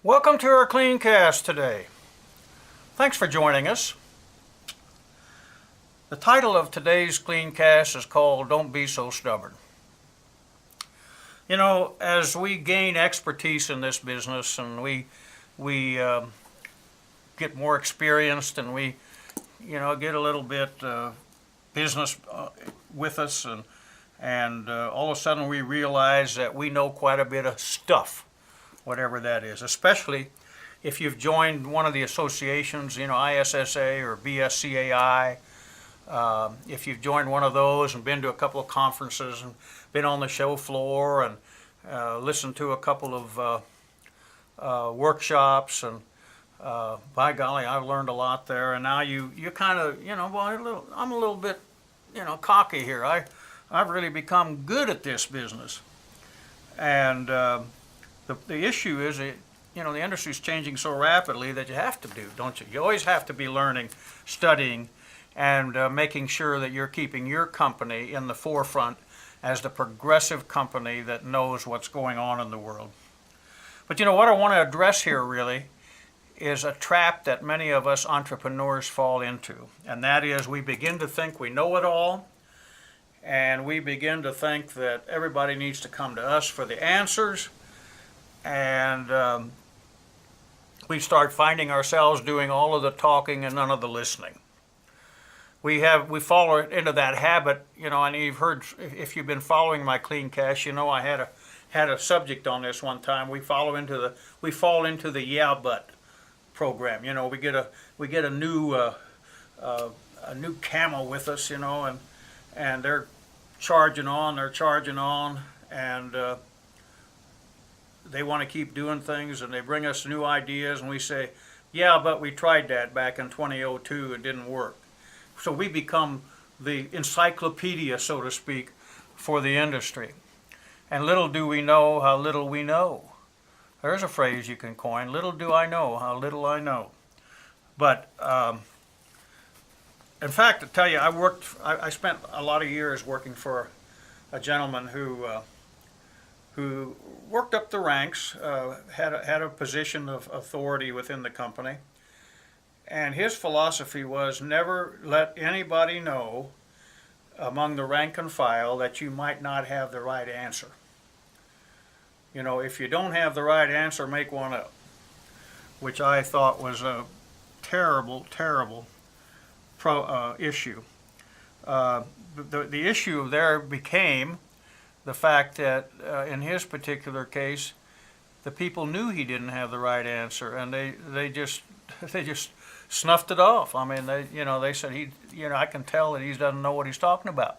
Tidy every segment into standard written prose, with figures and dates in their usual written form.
Welcome to our CleanCast today. Thanks for joining us. The title of today's CleanCast is called Don't Be So Stubborn. You know, as we gain expertise in this business and we get more experienced and we get a little bit business with us and all of a sudden we realize that we know quite a bit of stuff, whatever that is, especially if you've joined one of the associations, ISSA or BSCAI. If you've joined one of those and been to a couple of conferences and been on the show floor and listened to a couple of workshops, and by golly, I've learned a lot there. And now you kind of, I'm a little bit, cocky here. I've really become good at this business. And the issue is, the industry is changing so rapidly that you have to do, don't you? You always have to be learning, studying, and making sure that you're keeping your company in the forefront as the progressive company that knows what's going on in the world. But what I want to address here really is a trap that many of us entrepreneurs fall into, and that is we begin to think we know it all, and we begin to think that everybody needs to come to us for the answers, and we start finding ourselves doing all of the talking and none of the listening. We fall into that habit, and you've heard, if you've been following my CleanCast, I had a subject on this one time. We fall into the yeah but program. We get a new camel with us, and they're charging on, and they want to keep doing things, and they bring us new ideas, and we say, yeah, but we tried that back in 2002, it didn't work. So we become the encyclopedia, so to speak, for the industry. And little do we know how little we know. There's a phrase you can coin, little do I know how little I know. But in fact, to tell you, I spent a lot of years working for a gentleman who worked up the ranks, had a position of authority within the company. And his philosophy was never let anybody know among the rank and file that you might not have the right answer. If you don't have the right answer, make one up, which I thought was a terrible, terrible issue. The issue there became the fact that in his particular case, the people knew he didn't have the right answer, and they just snuffed it off. I mean, they said I can tell that he doesn't know what he's talking about.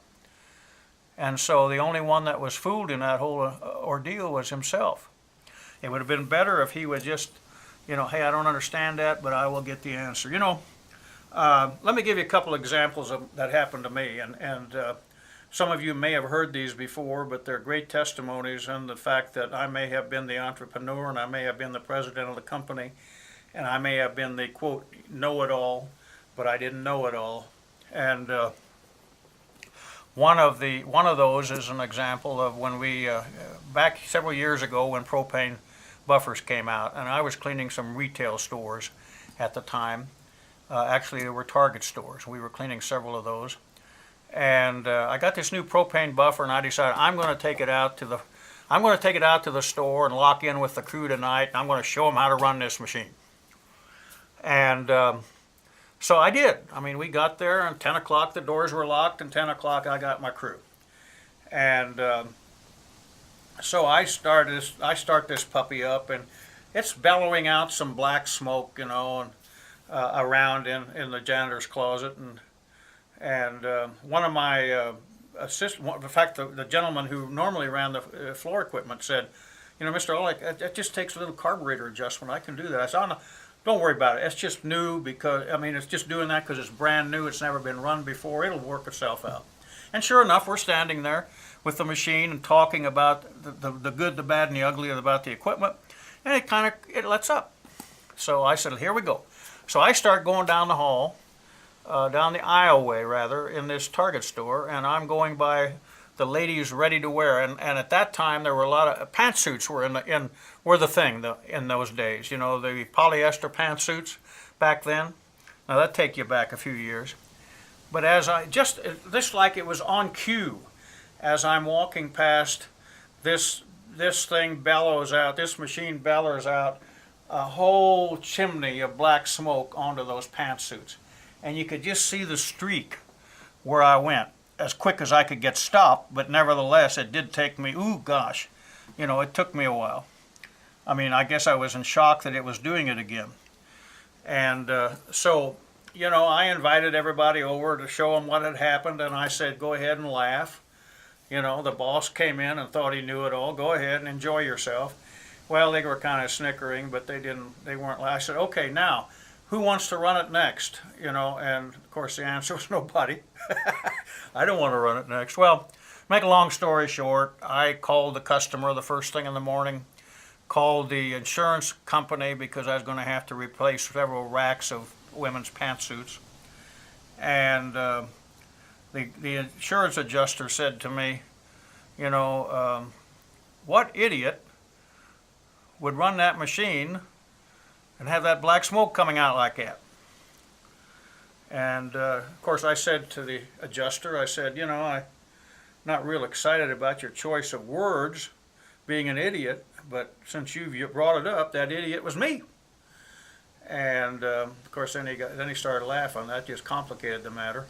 And so the only one that was fooled in that whole ordeal was himself. It would have been better if he would just, hey, I don't understand that, but I will get the answer. Let me give you a couple examples that happened to me, and some of you may have heard these before, but they're great testimonies in the fact that I may have been the entrepreneur, and I may have been the president of the company, and I may have been the, quote, know-it-all, but I didn't know it all. And one of those is an example of when we, back several years ago when propane buffers came out, and I was cleaning some retail stores at the time. Actually, they were Target stores. We were cleaning several of those. And I got this new propane buffer, and I decided I'm going to take it out to the store and lock in with the crew tonight, and I'm going to show them how to run this machine. And so I did. I mean, we got there, and 10 o'clock the doors were locked, and 10 o'clock I got my crew. And so I start this puppy up, and it's bellowing out some black smoke, and around in the janitor's closet, and one of my assistant, in fact, the gentleman who normally ran the floor equipment said, Mr. Olick, it just takes a little carburetor adjustment. I can do that. I said, oh, no, don't worry about it. It's just new because, it's just doing that because it's brand new. It's never been run before. It'll work itself out. And sure enough, we're standing there with the machine and talking about the good, the bad, and the ugly about the equipment, and it lets up. So I said, here we go. So I start going down the hall, down the aisleway rather, in this Target store, and I'm going by the ladies ready to wear. And at that time, there were a lot of pantsuits were the thing in those days. You know, the polyester pantsuits back then. Now that take you back a few years. But as I this like it was on cue, as I'm walking past, this thing bellows out. This machine bellows out a whole chimney of black smoke onto those pantsuits, and you could just see the streak where I went as quick as I could get stopped. But nevertheless, it did take me. Ooh, gosh, you know, it took me a while. I mean, I guess I was in shock that it was doing it again, and so. You know, I invited everybody over to show them what had happened, and I said, go ahead and laugh. You know, the boss came in and thought he knew it all. Go ahead and enjoy yourself. Well, they were kind of snickering, but they weren't. I said, okay, now, who wants to run it next? You know, and of course the answer was nobody. I don't want to run it next. Well, make a long story short, I called the customer the first thing in the morning, called the insurance company because I was going to have to replace several racks of women's pantsuits, and the insurance adjuster said to me, you know, what idiot would run that machine and have that black smoke coming out like that? And of course I said to the adjuster, I said, you know, I'm not real excited about your choice of words, being an idiot, but since you've brought it up, that idiot was me. And of course, then he started laughing. That just complicated the matter.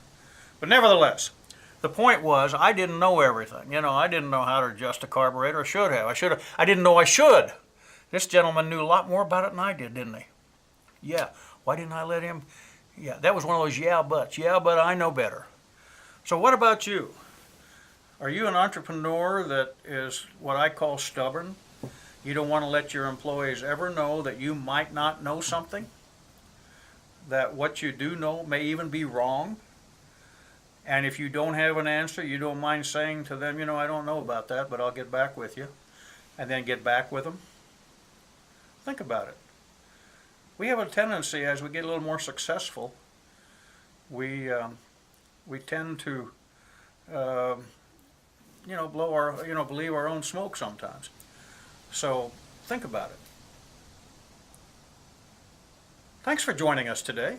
But nevertheless, the point was I didn't know everything. You know, I didn't know how to adjust a carburetor. I didn't know I should. This gentleman knew a lot more about it than I did, didn't he? Yeah. Why didn't I let him? Yeah, that was one of those yeah buts. Yeah, but I know better. So what about you? Are you an entrepreneur that is what I call stubborn? You don't want to let your employees ever know that you might not know something, that what you do know may even be wrong. And if you don't have an answer, you don't mind saying to them, you know, I don't know about that, but I'll get back with you, and then get back with them. Think about it. We have a tendency, as we get a little more successful, we tend to, believe our own smoke sometimes. So think about it. Thanks for joining us today.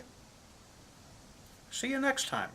See you next time.